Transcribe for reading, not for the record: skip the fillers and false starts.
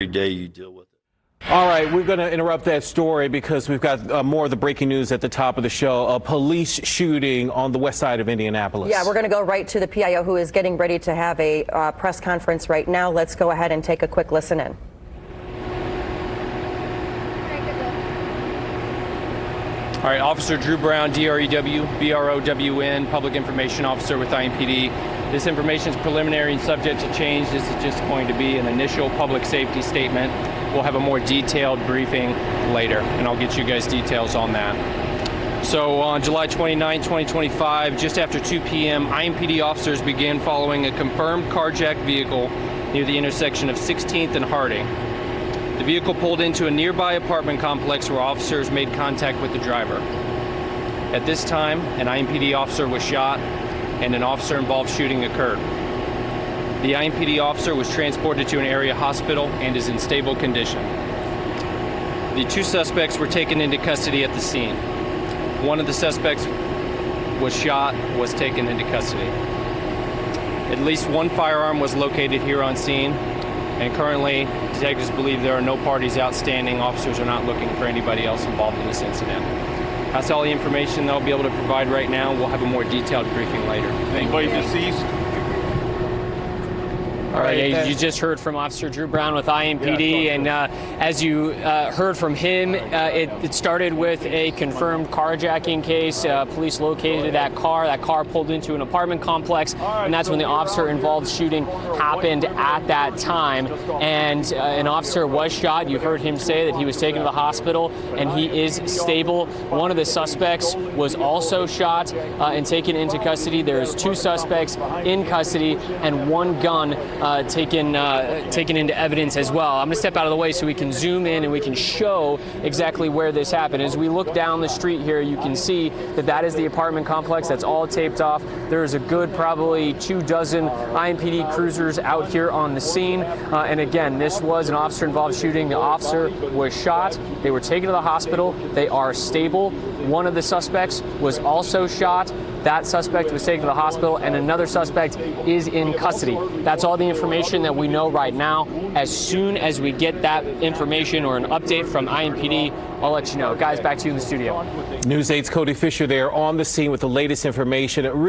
every day you deal with it. All right, we're going to interrupt that story because we've got more of the breaking news at the top of the show. A police shooting on the west side of Indianapolis. Yeah, we're going to go right to the PIO, who is getting ready to have a press conference right now. Let's go ahead and take a quick listen in. All right, Officer Drew Brown, DREW, BROWN, Public Information Officer with IMPD. This information is preliminary and subject to change. This is just going to be an initial public safety statement. We'll have a more detailed briefing later, and I'll get you guys details on that. So on July 29, 2025, just after 2 p.m., IMPD officers began following a confirmed carjacked vehicle near the intersection of 16th and Harding. The vehicle pulled into a nearby apartment complex where officers made contact with the driver. At this time, an IMPD officer was shot and an officer-involved shooting occurred. The IMPD officer was transported to an area hospital and is in stable condition. The two suspects were taken into custody at the scene. One of the suspects was shot, was taken into custody. At least one firearm was located here on scene, and currently detectives believe there are no parties outstanding. Officers are not looking for anybody else involved in this incident. That's all the information they'll be able to provide right now. We'll have a more detailed briefing later. Anybody deceased? All right, you just heard from Officer Drew Brown with IMPD, and as you heard from him, it started with a confirmed carjacking case. Police located that car. That car pulled into an apartment complex, and that's when the officer-involved shooting happened at that time. And an officer was shot. You heard him say that he was taken to the hospital, and he is stable. One of the suspects was also shot and taken into custody. There's two suspects in custody and one gun taken into evidence as well. I'm going to step out of the way so we can zoom in and we can show exactly where this happened. As we look down the street here, you can see that that is the apartment complex. That's all taped off. There's a good probably 24 IMPD cruisers out here on the scene. And again, this was an officer-involved shooting. The officer was shot. They were taken to the hospital. They are stable. One of the suspects was also shot. That suspect was taken to the hospital, and another suspect is in custody. That's all the information that we know right now. As soon as we get that information or an update from IMPD, I'll let you know. Guys, back to you in the studio. News 8's Cody Fisher there on the scene with the latest information.